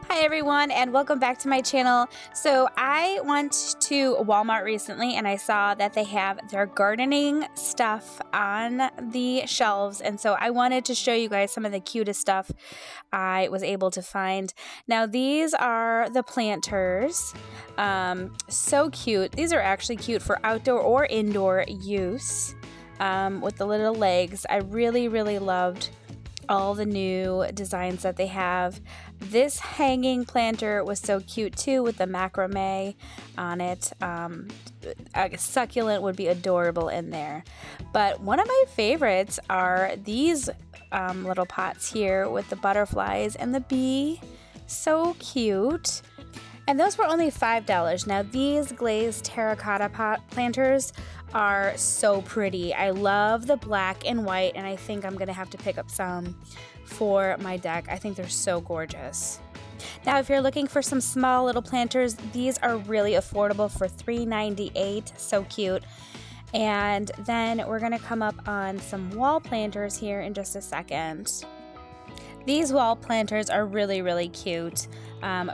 Hi everyone, and welcome back to my channel. So I went to Walmart recently and I saw that they have their gardening stuff on the shelves, and so I wanted to show you guys some of the cutest stuff I was able to find. Now these are the planters. So cute. These are actually cute for outdoor or indoor use, with the little legs. I really loved all the new designs that they have. This hanging planter was so cute too, with the macrame on it. A succulent would be adorable in there. But one of my favorites are these little pots here with the butterflies and the bee. So cute. And those were only $5. Now these glazed terracotta pot planters are so pretty. I love the black and white, and I think I'm gonna have to pick up some for my deck. I think they're so gorgeous. Now if you're looking for some small little planters, these are really affordable for $3.98. So cute. And then we're gonna come up on some wall planters here in just a second. These wall planters are really cute.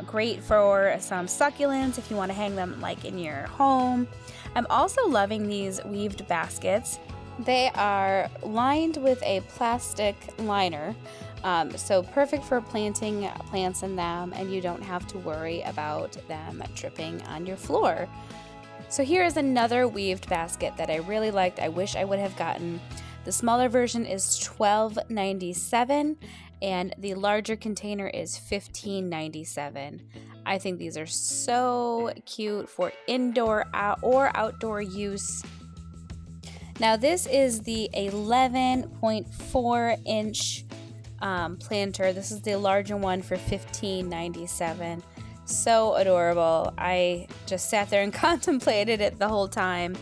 Great for some succulents if you want to hang them like in your home. I'm also loving these weaved baskets. They are lined with a plastic liner, so perfect for planting plants in them, and you don't have to worry about them tripping on your floor. So here is another weaved basket that I really liked. I wish I would have gotten. The smaller version is $12.97 and the larger container is $15.97. I think these are so cute for indoor or outdoor use. Now this is the 11.4 inch planter. This is the larger one for $15.97. So adorable. I just sat there and contemplated it the whole time.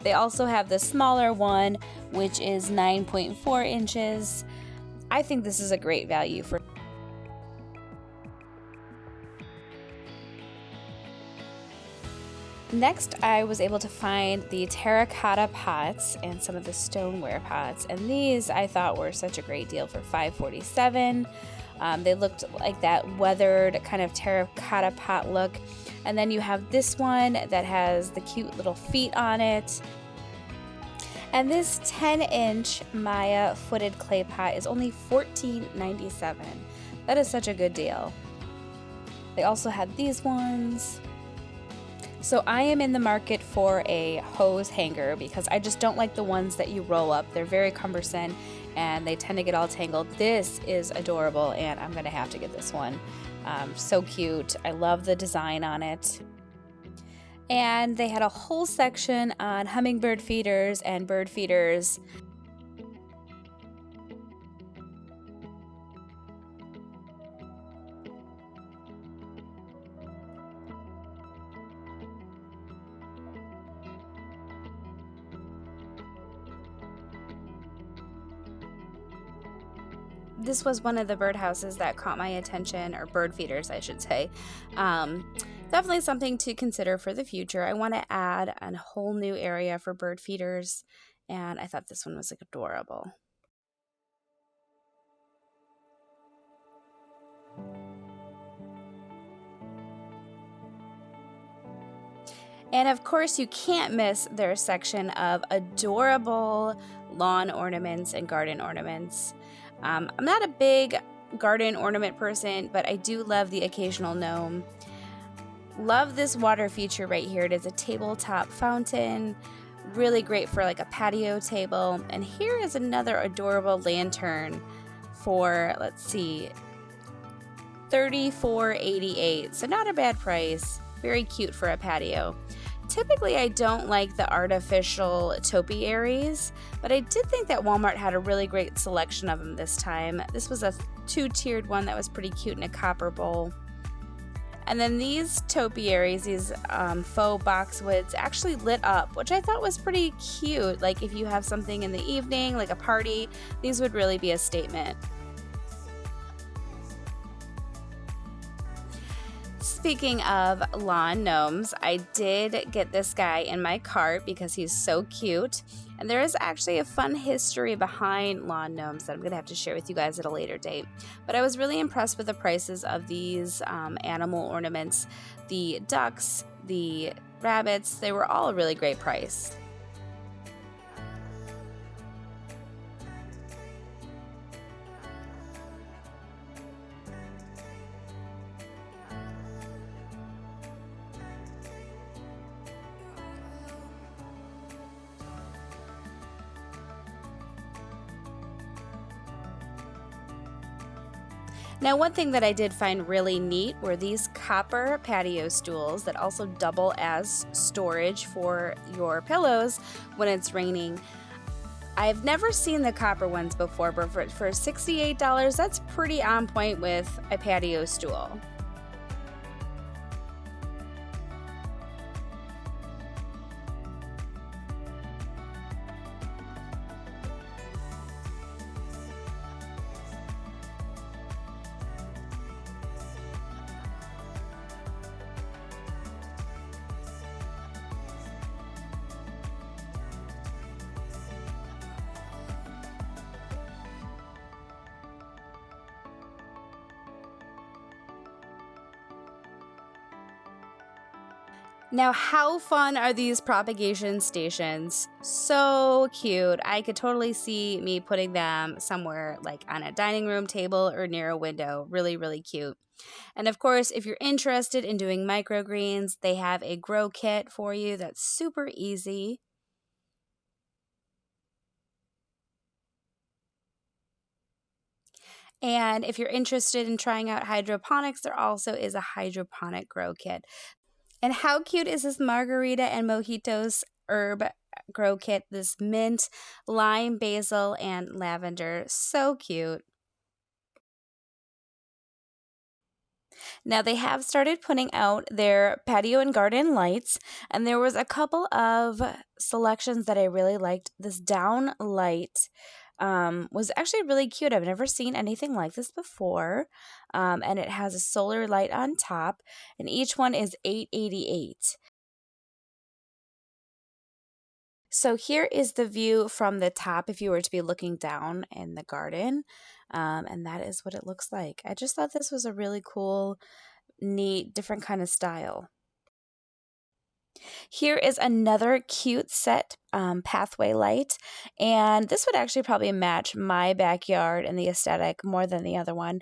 They also have the smaller one, which is 9.4 inches. I think this is a great value for. Next, I was able to find the terracotta pots and some of the stoneware pots, and these I thought were such a great deal for $5.47. They looked like that weathered kind of terracotta pot look. And then you have this one that has the cute little feet on it. And this 10-inch Maya footed clay pot is only $14.97. That is such a good deal. They also had these ones. So I am in the market for a hose hanger because I just don't like the ones that you roll up. They're very cumbersome and they tend to get all tangled. This is adorable and I'm gonna have to get this one. So cute. I love the design on it. And they had a whole section on hummingbird feeders and bird feeders. This was one of the birdhouses that caught my attention, or bird feeders, I should say. Definitely something to consider for the future. I want to add a whole new area for bird feeders, and I thought this one was like adorable. And of course, you can't miss their section of adorable lawn ornaments and garden ornaments. I'm not a big garden ornament person, but I do love the occasional gnome. Love this water feature right here. It is a tabletop fountain, really great for like a patio table. And here is another adorable lantern for, let's see, $34.88. So not a bad price. Very cute for a patio. Typically, I don't like the artificial topiaries, but I did think that Walmart had a really great selection of them this time. This was a two-tiered one that was pretty cute in a copper bowl. And then these topiaries, these faux boxwoods, actually lit up, which I thought was pretty cute. Like if you have something in the evening, like a party, these would really be a statement. Speaking of lawn gnomes, I did get this guy in my cart because he's so cute. And there is actually a fun history behind lawn gnomes that I'm going to have to share with you guys at a later date. But I was really impressed with the prices of these animal ornaments. The ducks, the rabbits, they were all a really great price. Now, one thing that I did find really neat were these copper patio stools that also double as storage for your pillows when it's raining. I've never seen the copper ones before, but for $68, that's pretty on point with a patio stool. Now, how fun are these propagation stations? So cute. I could totally see me putting them somewhere like on a dining room table or near a window. Really, really cute. And of course, if you're interested in doing microgreens, they have a grow kit for you that's super easy. And if you're interested in trying out hydroponics, there also is a hydroponic grow kit. And how cute is this margarita and mojitos herb grow kit? This mint, lime, basil, and lavender. So cute. Now they have started putting out their patio and garden lights, and there was a couple of selections that I really liked. This down light was actually really cute. I've never seen anything like this before. And it has a solar light on top, and each one is $8.88. So here is the view from the top if you were to be looking down in the garden, and that is what it looks like. I just thought this was a really cool, neat, different kind of style. Here is another cute set pathway light, and this would actually probably match my backyard and the aesthetic more than the other one.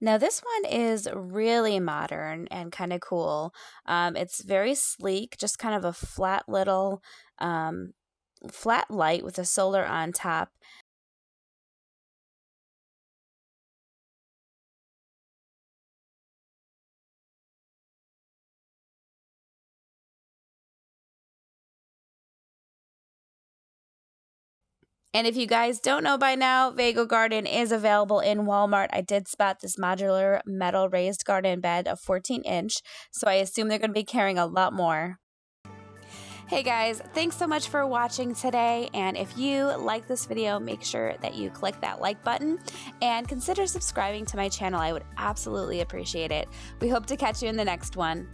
Now this one is really modern and kind of cool. It's very sleek, just kind of a flat little flat light with a solar on top. And if you guys don't know by now, Vago Garden is available in Walmart. I did spot this modular metal raised garden bed of 14-inch, so I assume they're going to be carrying a lot more. Hey guys, thanks so much for watching today, and if you like this video, make sure that you click that like button and consider subscribing to my channel. I would absolutely appreciate it. We hope to catch you in the next one.